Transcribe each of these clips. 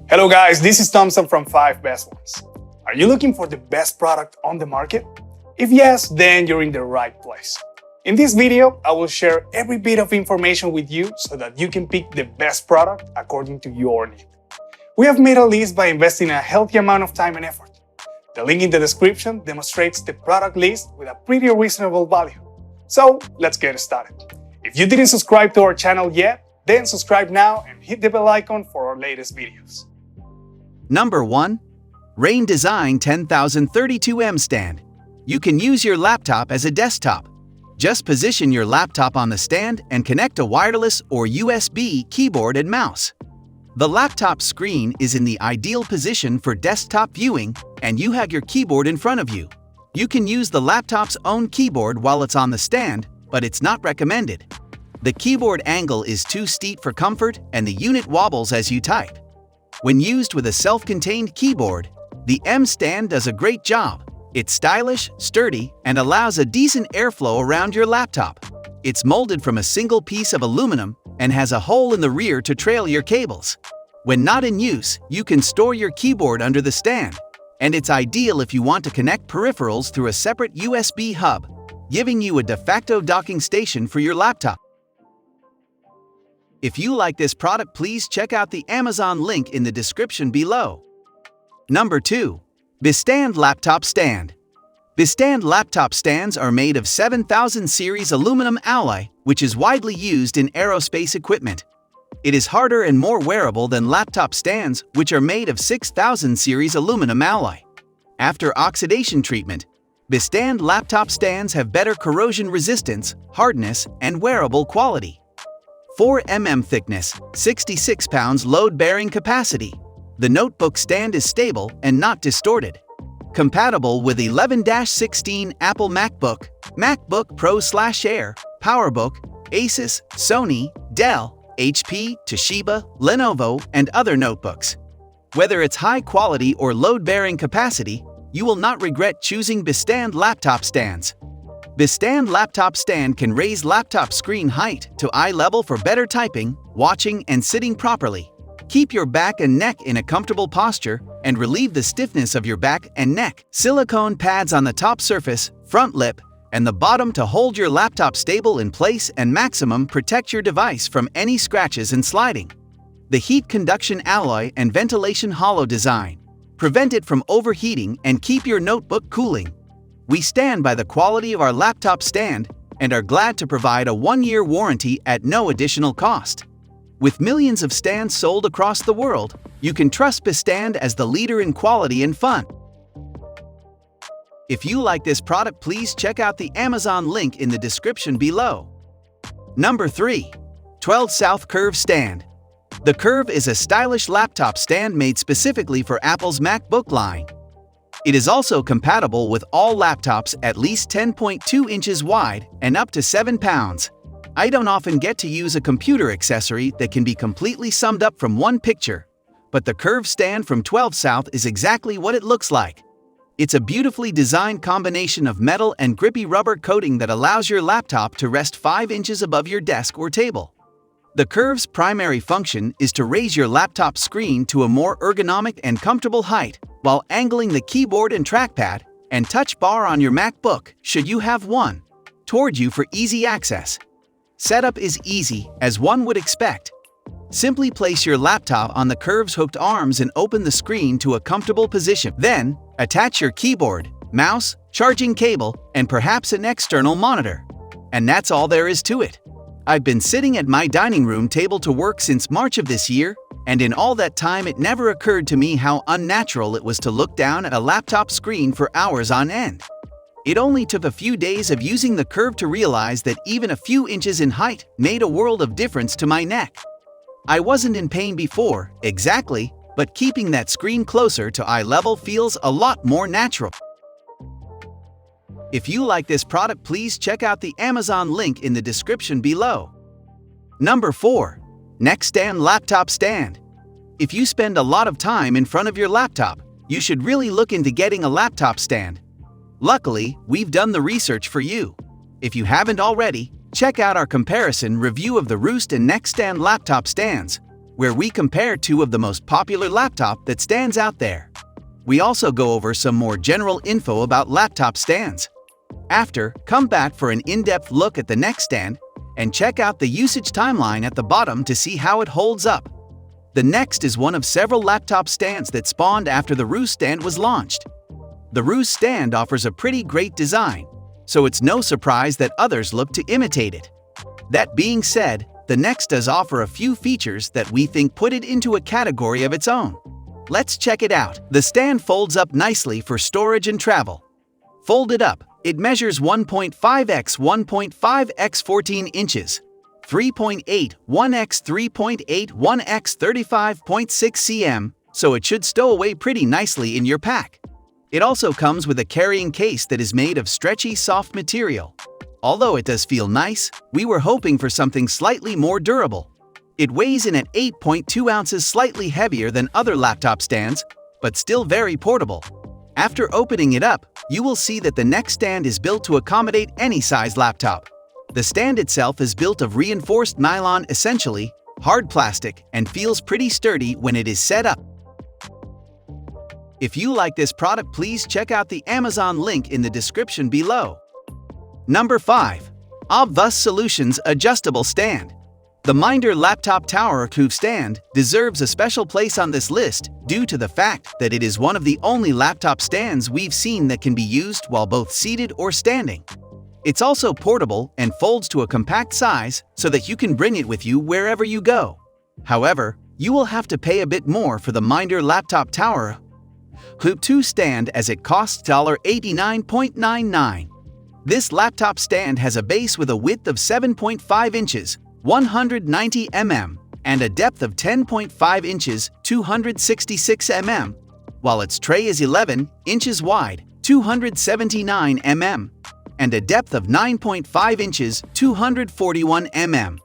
Hello guys, this is Thompson from 5 Best Ones. Are you looking for the best product on the market? If yes, then you're in the right place. In this video, I will share every bit of information with you so that you can pick the best product according to your need. We have made a list by investing a healthy amount of time and effort. The link in the description demonstrates the product list with a pretty reasonable value. So let's get started. If you didn't subscribe to our channel yet, then subscribe now and hit the bell icon for our latest videos. Number 1. Rain Design 10032 mStand. You can use your laptop as a desktop. Just position your laptop on the stand and connect a wireless or USB keyboard and mouse. The laptop screen is in the ideal position for desktop viewing, and you have your keyboard in front of you. You can use the laptop's own keyboard while it's on the stand, but it's not recommended. The keyboard angle is too steep for comfort and the unit wobbles as you type. When used with a self-contained keyboard, the mStand does a great job. It's stylish, sturdy, and allows a decent airflow around your laptop. It's molded from a single piece of aluminum and has a hole in the rear to trail your cables. When not in use, you can store your keyboard under the stand, and it's ideal if you want to connect peripherals through a separate USB hub, giving you a de facto docking station for your laptop. If you like this product, please check out the Amazon link in the description below. Number 2. Bestand Laptop Stand. Bestand laptop stands are made of 7000 series aluminum alloy, which is widely used in aerospace equipment. It is harder and more wearable than laptop stands, which are made of 6000 series aluminum alloy. After oxidation treatment, Bestand laptop stands have better corrosion resistance, hardness, and wearable quality. 4 mm thickness, 66 pounds load-bearing capacity. The notebook stand is stable and not distorted. Compatible with 11-16 Apple MacBook, MacBook Pro/Air, PowerBook, Asus, Sony, Dell, HP, Toshiba, Lenovo, and other notebooks. Whether it's high quality or load-bearing capacity, you will not regret choosing Bestand laptop stands. Bestand laptop stand can raise laptop screen height to eye level for better typing, watching, and sitting properly. Keep your back and neck in a comfortable posture and relieve the stiffness of your back and neck. Silicone pads on the top surface, front lip, and the bottom to hold your laptop stable in place and maximum protect your device from any scratches and sliding. The heat conduction alloy and ventilation hollow design prevent it from overheating and keep your notebook cooling. We stand by the quality of our laptop stand and are glad to provide a 1-year warranty at no additional cost. With millions of stands sold across the world, you can trust Bestand as the leader in quality and fun. If you like this product, please check out the Amazon link in the description below. Number 3. 12 South Curve Stand. The Curve is a stylish laptop stand made specifically for Apple's MacBook line. It is also compatible with all laptops at least 10.2 inches wide and up to 7 pounds. I don't often get to use a computer accessory that can be completely summed up from one picture, but the Curve stand from 12 South is exactly what it looks like. It's a beautifully designed combination of metal and grippy rubber coating that allows your laptop to rest 5 inches above your desk or table. The Curve's primary function is to raise your laptop screen to a more ergonomic and comfortable height while angling the keyboard and trackpad and touch bar on your MacBook, should you have one, toward you for easy access. Setup is easy, as one would expect. Simply place your laptop on the Curve's hooked arms and open the screen to a comfortable position. Then, attach your keyboard, mouse, charging cable, and perhaps an external monitor. And that's all there is to it. I've been sitting at my dining room table to work since March of this year, and in all that time it never occurred to me how unnatural it was to look down at a laptop screen for hours on end. It only took a few days of using the Curve to realize that even a few inches in height made a world of difference to my neck. I wasn't in pain before, exactly, but keeping that screen closer to eye level feels a lot more natural. If you like this product, please check out the Amazon link in the description below. Number 4. Nexstand Laptop Stand. If you spend a lot of time in front of your laptop, you should really look into getting a laptop stand. Luckily, we've done the research for you. If you haven't already, check out our comparison review of the Roost and Nexstand laptop stands. where we compare two of the most popular laptops that stands out there. We also go over some more general info about laptop stands. After, come back for an in-depth look at the Nexstand and check out the usage timeline at the bottom to see how it holds up. The Next is one of several laptop stands that spawned after the obVus stand was launched. The obVus stand offers a pretty great design, so it's no surprise that others look to imitate it. That being said, the Next does offer a few features that we think put it into a category of its own. Let's check it out. The stand folds up nicely for storage and travel. Folded up, it measures 1.5 x 1.5 x 14 inches, 3.8 1 x 3.8 1 x 35.6 cm, so it should stow away pretty nicely in your pack. It also comes with a carrying case that is made of stretchy, soft material. Although it does feel nice, we were hoping for something slightly more durable. It weighs in at 8.2 ounces, slightly heavier than other laptop stands, but still very portable. After opening it up, you will see that the Nexstand is built to accommodate any size laptop. The stand itself is built of reinforced nylon, essentially hard plastic, and feels pretty sturdy when it is set up. If you like this product, please check out the Amazon link in the description below. Number 5. obVus Solutions Adjustable Stand. The Minder Laptop Tower obVus stand deserves a special place on this list due to the fact that it is one of the only laptop stands we've seen that can be used while both seated or standing. It's also portable and folds to a compact size so that you can bring it with you wherever you go. However, you will have to pay a bit more for the Minder Laptop Tower obVus stand, as it costs $89.99. This laptop stand has a base with a width of 7.5 inches, 190 mm, and a depth of 10.5 inches, 266 mm, while its tray is 11 inches wide, 279 mm, and a depth of 9.5 inches, 241 mm.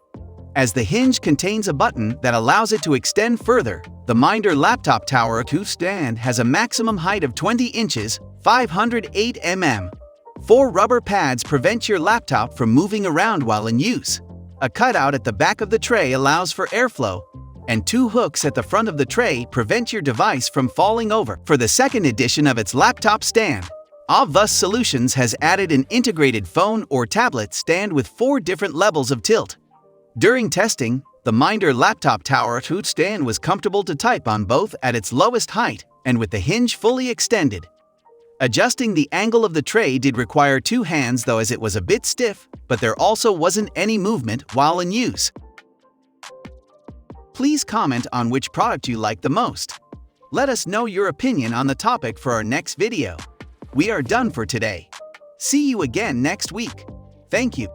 As the hinge contains a button that allows it to extend further, the Minder Laptop Tower obVus stand has a maximum height of 20 inches, 508 mm. 4 rubber pads prevent your laptop from moving around while in use. A cutout at the back of the tray allows for airflow, and 2 hooks at the front of the tray prevent your device from falling over. For the second edition of its laptop stand, obVus Solutions has added an integrated phone or tablet stand with 4 different levels of tilt. During testing, the Minder Laptop Tower obVus stand was comfortable to type on both at its lowest height and with the hinge fully extended. Adjusting the angle of the tray did require 2 hands though, as it was a bit stiff, but there also wasn't any movement while in use. Please comment on which product you like the most. Let us know your opinion on the topic for our next video. We are done for today. See you again next week. Thank you.